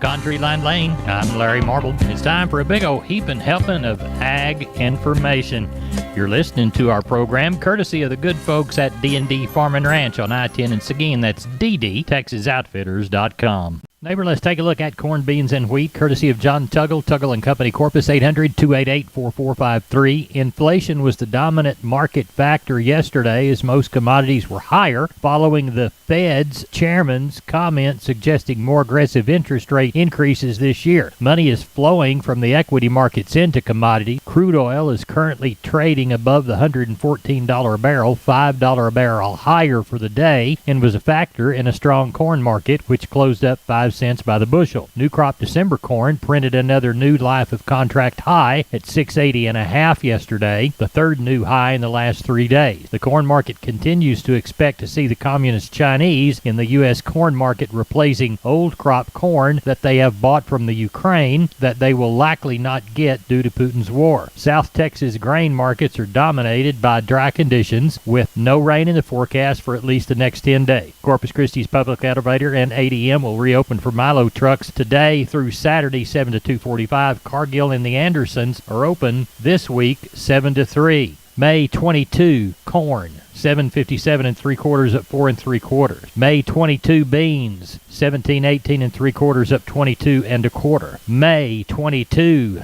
Country Line Lane, I'm Larry Marble. It's time for a big old heaping helping of ag information. You're listening to our program courtesy of the good folks at D&D Farm and Ranch on I-10 in Seguin. That's DDTexasOutfitters.com. Neighbor, let's take a look at corn, beans, and wheat, courtesy of John Tuggle, Tuggle & Company, Corpus, 800-288-4453. Inflation was the dominant market factor yesterday as most commodities were higher following the Fed's chairman's comment suggesting more aggressive interest rate increases this year. Money is flowing from the equity markets into commodity. Crude oil is currently trading above the $114 a barrel, $5 a barrel higher for the day, and was a factor in a strong corn market, which closed up 5 cents by the bushel. New crop December corn printed another new life of contract high at 680.5 yesterday, the third new high in the last 3 days. The corn market continues to expect to see the communist Chinese in the U.S. corn market replacing old crop corn that they have bought from the Ukraine that they will likely not get due to Putin's war. South Texas grain markets are dominated by dry conditions with no rain in the forecast for at least the next 10 days. Corpus Christi's public elevator and ADM will reopen for Milo trucks today through Saturday 7 to 2:45. Cargill and the Andersons are open this week 7 to 3. May 22 corn 757 3/4 up 4 3/4. May 22 beans 1718 3/4 up 22 1/4. May 22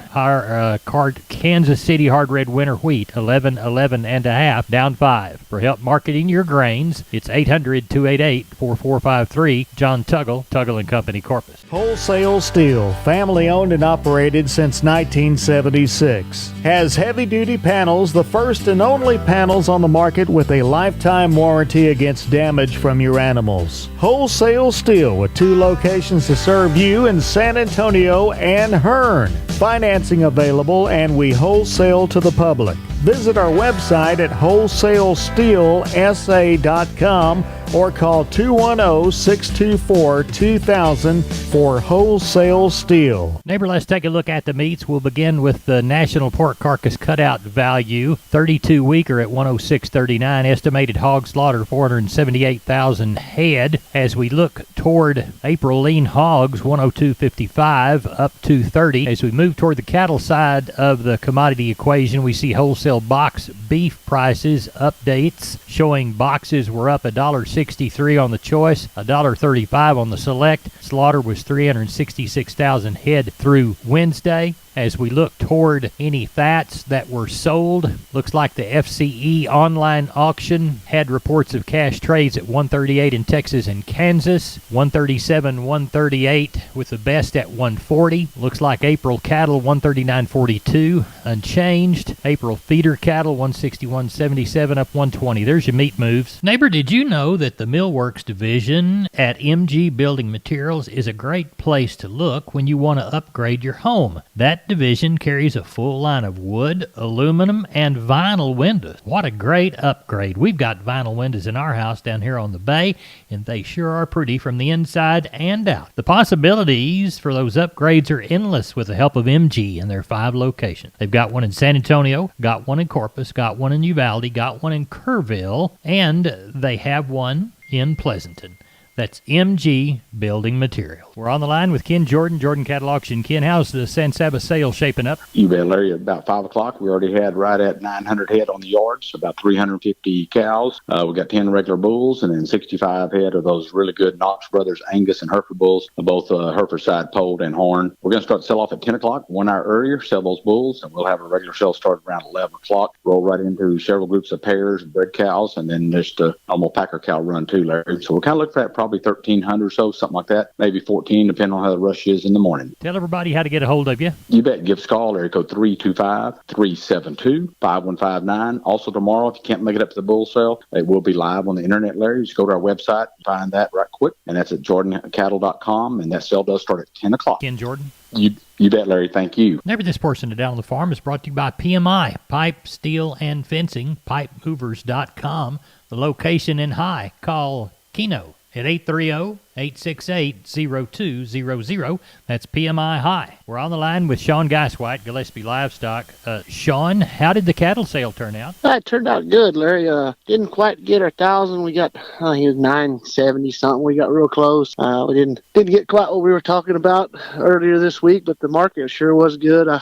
Kansas City hard red winter wheat 11.5 down 5. For help marketing your grains, it's 800-288-4453. John Tuggle, Tuggle & Company, Corpus. Wholesale Steel, family owned and operated since 1976, has heavy-duty panels, the first and only panels on the market with a lifetime warranty against damage from your animals. Wholesale Steel with 2 locations to serve you in San Antonio and Hearn. Financing available, and we wholesale to the public. Visit our website at wholesalesteelsa.com or call 210-624-2000 for Wholesale Steel. Neighbor, let's take a look at the meats. We'll begin with the National Pork Carcass Cutout Value, 32 weaker at 106.39. Estimated hog slaughter 478,000 head. As we look toward April lean hogs, 102.55 up 230. As we move toward the cattle side of the commodity equation, we see wholesale box beef prices updates showing boxes were up $1.63 on the choice, $1.35 on the select. Slaughter was 366,000 head through Wednesday. As we look toward any fats that were sold, looks like the FCE online auction had reports of cash trades at 138 in Texas and Kansas, 137, 138 with the best at 140. Looks like April cattle 139.42 unchanged. April feeder cattle 161.77 up 120. There's your meat moves. Neighbor, did you know that the Millworks division at MG Building Materials is a great place to look when you want to upgrade your home? That division carries a full line of wood, aluminum, and vinyl windows. What a great upgrade. We've got vinyl windows in our house down here on the bay, and they sure are pretty from the inside and out. The possibilities for those upgrades are endless with the help of MG and their 5 locations. They've got one in San Antonio, got one in Corpus, got one in Uvalde, got one in Kerrville, and they have one in Pleasanton. That's MG Building Material. We're on the line with Ken Jordan, Jordan Cattle Auction. Ken, how's the San Saba sale shaping up? You bet, Larry. About 5 o'clock, we already had right at 900 head on the yards, about 350 cows. We got 10 regular bulls and then 65 head of those really good Knox Brothers Angus and Hereford bulls, both Hereford side polled and horn. We're going to start the sell off at 10 o'clock, 1 hour earlier, sell those bulls, and we'll have a regular sale start around 11 o'clock. Roll right into several groups of pairs, bred cows, and then just a normal packer cow run too, Larry. So we're kind of looking at probably 1,300 or so, something like that, maybe 14, depending on how the rush is in the morning. Tell everybody how to get a hold of you. You bet. Give us a call, area code 325-372-5159. Also tomorrow, if you can't make it up to the bull sale, it will be live on the internet, Larry. Just go to our website and find that right quick, and that's at jordancattle.com, and that sale does start at 10 o'clock. Ken Jordan. You bet, Larry. Thank you. Neighbor, this portion of Down on the Farm is brought to you by PMI, Pipe, Steel, and Fencing, pipemovers.com. The location in High. Call Keno at 830-868-0200. That's PMI High. We're on the line with Sean Geiswhite, Gillespie Livestock. Sean, how did the cattle sale turn out? It turned out good, Larry. Didn't quite get our 1,000. We got, I think it was 970 something. We got real close. We didn't get quite what we were talking about earlier this week, but the market sure was good. I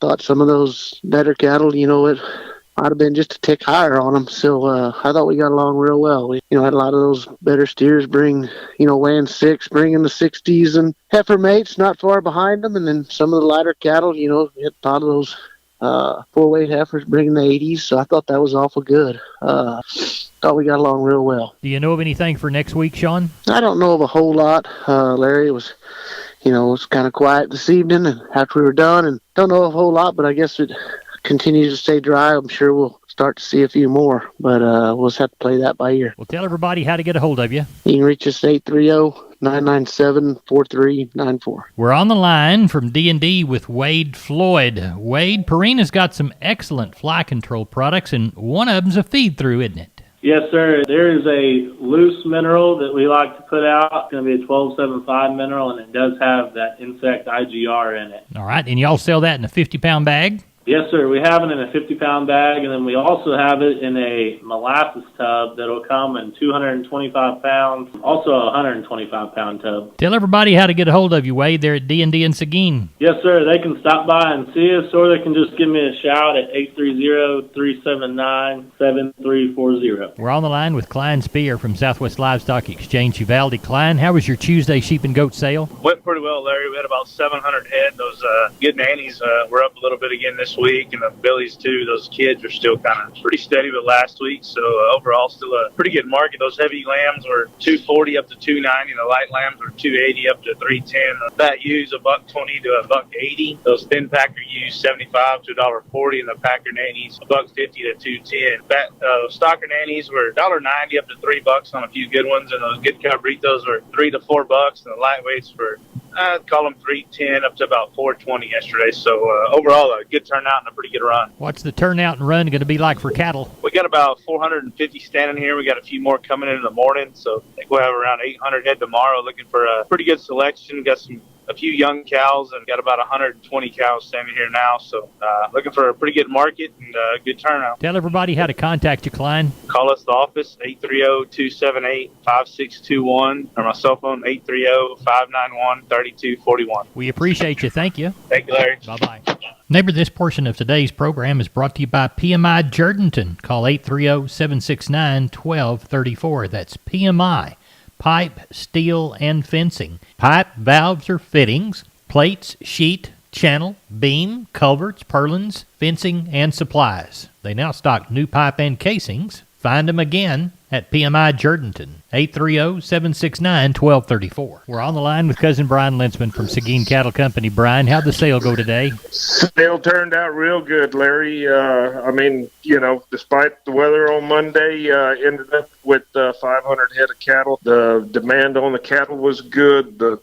thought some of those better cattle, it might have been just a tick higher on them. So I thought we got along real well. We, had a lot of those better steers bring, weighing 6, bring in the 60s, and heifer mates not far behind them. And then some of the lighter cattle, we had a lot of those 4-weight heifers bringing the 80s. So I thought that was awful good. Thought we got along real well. Do you know of anything for next week, Sean? I don't know of a whole lot, Larry. It was, it was kind of quiet this evening and after we were done, and don't know a whole lot, but I guess it continues to stay dry. I'm sure we'll start to see a few more, but we'll just have to play that by ear. Well, tell everybody how to get a hold of you. You can reach us at 830-997-4394. We're on the line from D&D with Wade Floyd. Wade, Purina's got some excellent fly control products, and one of them's a feed-through, isn't it? Yes, sir. There is a loose mineral that we like to put out. It's going to be a 1275 mineral, and it does have that insect IGR in it. All right, and y'all sell that in a 50-pound bag? Yes, sir. We have it in a 50-pound bag, and then we also have it in a molasses tub that'll come in 225 pounds, also a 125-pound tub. Tell everybody how to get a hold of you, Wade. They're at D&D in Seguin. Yes, sir. They can stop by and see us, or they can just give me a shout at 830-379-7340. We're on the line with Klein Spear from Southwest Livestock Exchange, Uvalde. Klein, how was your Tuesday sheep and goat sale? Went pretty well, Larry. We had about 700 head. Those good nannies were up a little bit again this week, and the billies too. Those kids are still kind of pretty steady with last week, so overall still a pretty good market. Those heavy lambs were 240 up to 290. The light lambs were 280 up to 310. The fat ewes $120 to $180. Those thin packer ewes 75 to $140, and the packer nannies $150 to 210. Fat stocker nannies were $1.90 up to $3 on a few good ones, and those good cabritos were $3 to $4, and the lightweights were I'd call them 310 up to about 420 yesterday. So overall, a good turnout and a pretty good run. What's the turnout and run going to be like for cattle? We got about 450 standing here. We got a few more coming in the morning. So I think we'll have around 800 head tomorrow, looking for a pretty good selection. Got a few young cows and got about 120 cows standing here now. So looking for a pretty good market and a good turnout. Tell everybody how to contact you, Klein. Call us the office, 830-278-5621, or my cell phone, 830-591-3241. We appreciate you. Thank you. Thank you, Larry. Bye-bye. Neighbor, this portion of today's program is brought to you by PMI Jordanton. Call 830-769-1234. That's PMI. Pipe, steel, and fencing. Pipe, valves, or fittings, plates, sheet, channel, beam, culverts, purlins, fencing, and supplies. They now stock new pipe and casings. Find them again at PMI Jordanton, 830-769-1234. We're on the line with Cousin Brian Lintzman from Seguin Cattle Company. Brian, how'd the sale go today? Sale turned out real good, Larry. Despite the weather on Monday, ended up with 500 head of cattle. The demand on the cattle was good. The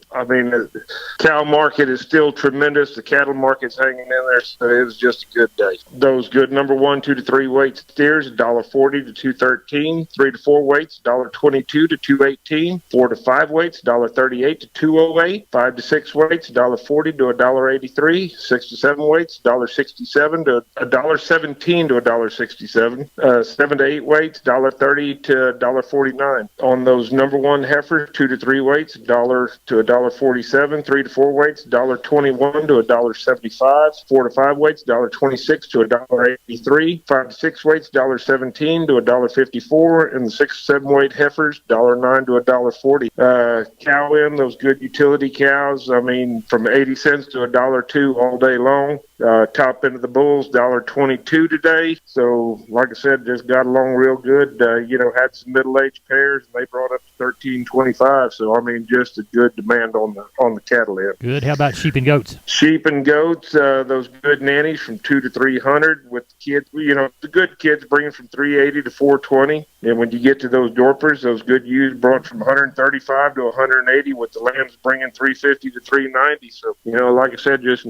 cow market is still tremendous. The cattle market's hanging in there, so it was just a good day. Those good number 1, 2 to 3 weight steers, $1.40 to $2.13. 3 to 4 weights, $1.22 to $2.18. 4 to 5 weights, $1.38 to $2.08. 5 to 6 weights, $1.40 to $1.83. 6 to 7 weights, $1.67 to $1.17 to $1.67. 7 to 8 weights, $1.30 to $1.49. On those number 1 heifers, 2 to 3 weights, $1 to $1.47. 3 to 4 weights, $1.21 to $1.75. 4 to 5 weights, $1.26 to $1.83. 5 to 6 weights, $1.17 to $1.54. And the 6 to 7 weight heifers, $1.09 to $1.40. Cow in, those good utility cows, from 80 cents to $1.02 all day long. Top end of the bulls, $1.22 today. So, like I said, just got along real good. Had some middle-aged pairs, and they brought up to $13.25. So, just a good demand on the cattle end. Good. How about sheep and goats? Sheep and goats, those good nannies from 2 to 300 with the kids. The good kids bringing from 380 to 420. And when you get to those Dorpers, those good ewes brought from 135 to 180 with the lambs bringing 350 to 390. So, like I said, just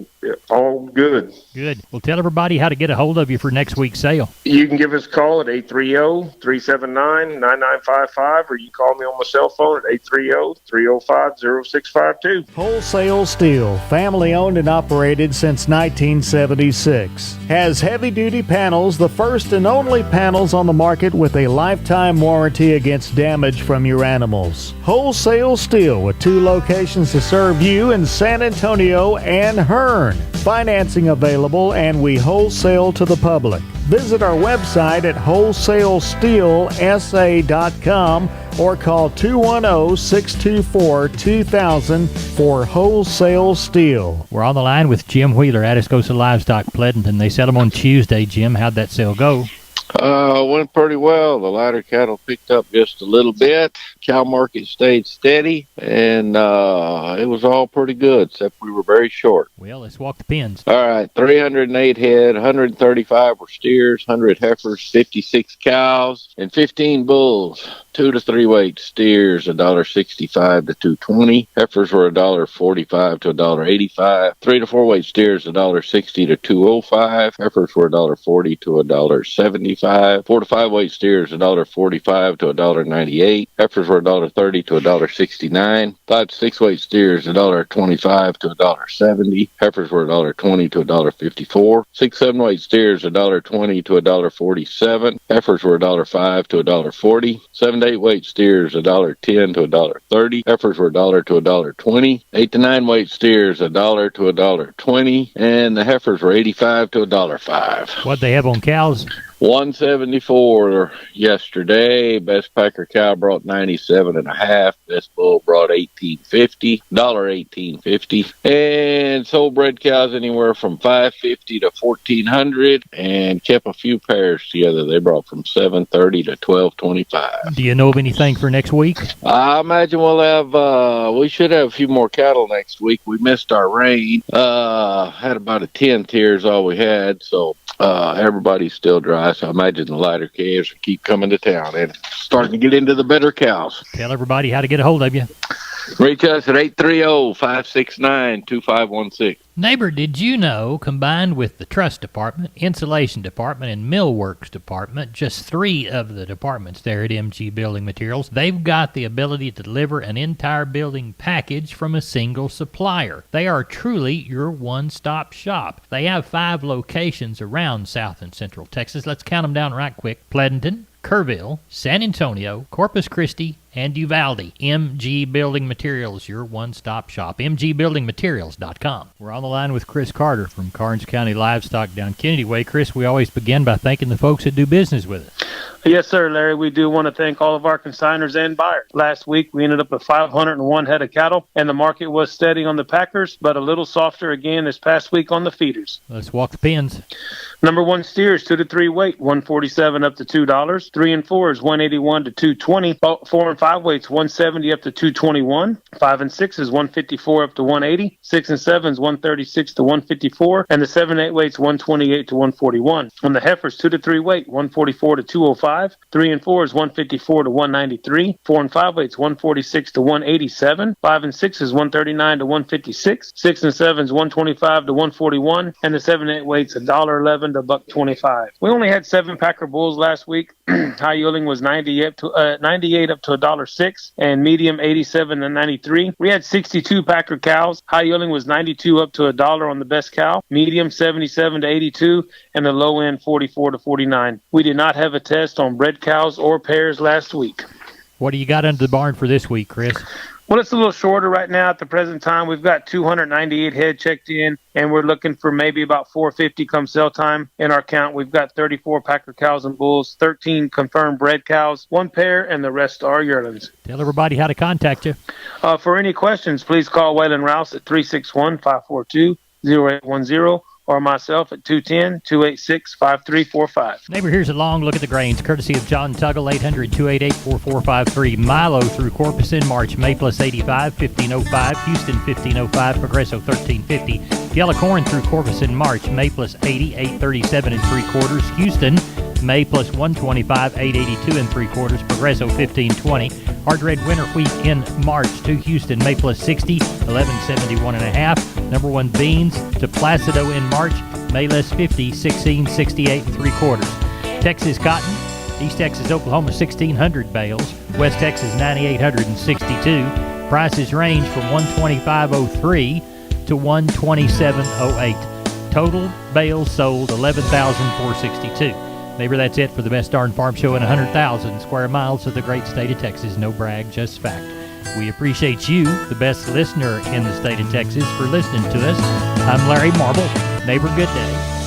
all good. good. Good. Well, tell everybody how to get a hold of you for next week's sale. You can give us a call at 830-379-9955, or you call me on my cell phone at 830-305-0652. Wholesale Steel, family owned and operated since 1976. Has heavy-duty panels, the first and only panels on the market with a lifetime warranty against damage from your animals. Wholesale Steel with 2 locations to serve you in San Antonio and Hearn. Financing available, and we wholesale to the public. Visit our website at wholesalesteelsa.com or call 210-624-2000 for Wholesale Steel. We're on the line with Jim Wheeler, Atascosa Livestock, Pleasanton. They sell them on Tuesday. Jim, how'd that sale go? Went pretty well. The lighter cattle picked up just a little bit. Cow market stayed steady, and it was all pretty good, except we were very short. Well, let's walk the pens. All right, 308 head, 135 were steers, 100 heifers, 56 cows, and 15 bulls. 2 to 3 weight steers, $1.65 to $2.20. Heifers were $1.45 to $1.85. 3 to 4 weight steers, $1.60 to $2.05. Heifers were $1.40 to $1.75. 4 to 5 weight steers, $1.45 to $1.98. Heifers were $1.30 to $1.69. 5 to 6 weight steers, $1.25 to $1.70. Heifers were $1.20 to $1.54. 6 7 weight steers, $1.20 to $1.47. Heifers were $1.05 to $1.40. 7 to 8 weight steers, $1.10 to $1.30. Heifers were $1 to $1.20. 8 to 9 weight steers, $1 to $1.20, and the heifers were $85 to $1.05. What'd they have on cows? 174 yesterday. Best packer cow brought 97.5. Best bull brought 1850, $18.50, and sold bred cows anywhere from 550 to 1400, and kept a few pairs together. They brought from 730 to 1225. Do you know of anything for next week? I imagine we'll have. We should have a few more cattle next week. We missed our rain. Had about a 10 tiers all we had, so. Everybody's still dry, so I imagine the lighter calves keep coming to town and starting to get into the better cows. Tell everybody how to get a hold of you. Reach us at 830-569-2516. Neighbor, did you know, combined with the truss department, insulation department, and millworks department, just 3 of the departments there at MG Building Materials, they've got the ability to deliver an entire building package from a single supplier. They are truly your one-stop shop. They have 5 locations around South and Central Texas. Let's count them down right quick. Pleasanton, Kerrville, San Antonio, Corpus Christi, and Uvalde. MG Building Materials, your one-stop shop. MGBuildingMaterials.com. We're on the line with Chris Carter from Karnes County Livestock down Kennedy Way. Chris, we always begin by thanking the folks that do business with us. Yes, sir, Larry. We do want to thank all of our consignors and buyers. Last week, we ended up with 501 head of cattle, and the market was steady on the packers, but a little softer again this past week on the feeders. Let's walk the pens. Number 1 steers, 2 to 3 weight, $147 up to $2. 3 and 4 is $181 to $220. 4 and 5 weights, $170 up to $221. 5 and 6 is $154 up to $180. 6 and 7 is $136 to $154, and the 7 8 weights $128 to $141. On the heifers, 2 to 3 weight, $144 to $205. 3 and 4 is $154 to $193. 4 and 5 weights $146 to $187. 5 and 6 is $139 to $156. 6 and 7 is $125 to $141, and the 7 8 weights $1.11 to $1.25. We only had 7 packer bulls last week. High yielding was 98 up to $1.06, and medium 87 to 93. We had 62 packer cows. High yielding was 92 up to $1 on the best cow, medium 77 to 82, and the low end 44 to 49. We did not have a test on bred cows or pairs last week. What do you got under the barn for this week, Chris? Well, it's a little shorter right now at the present time. We've got 298 head checked in, and we're looking for maybe about 450 come sale time. In our count, we've got 34 packer cows and bulls, 13 confirmed bred cows, 1 pair, and the rest are yearlings. Tell everybody how to contact you. For any questions, please call Waylon Rouse at 361-542-0810. or myself at 210-286-5345. Neighbor, here's a long look at the grains, courtesy of John Tuggle, 800-288-4453. Milo through Corpus in March, May plus 85, 1505. Houston, 1505. Progresso, 1350. Yellow corn through Corpus in March, May plus 80, 837 3/4. Houston, May plus 125, 882 and 3/4. Progresso 1520. Hard red winter wheat in March to Houston, May plus 60, 1171 and a half. Number one beans to Placido in March, May less 50, 1668 and 3/4. Texas cotton, East Texas, Oklahoma 1600 bales, West Texas 9862. Prices range from 125.03 to 127.08. Total bales sold 11,462. Neighbor, that's it for the best darn farm show in 100,000 square miles of the great state of Texas. No brag, just fact. We appreciate you, the best listener in the state of Texas, for listening to us. I'm Larry Marble. Neighbor, good day.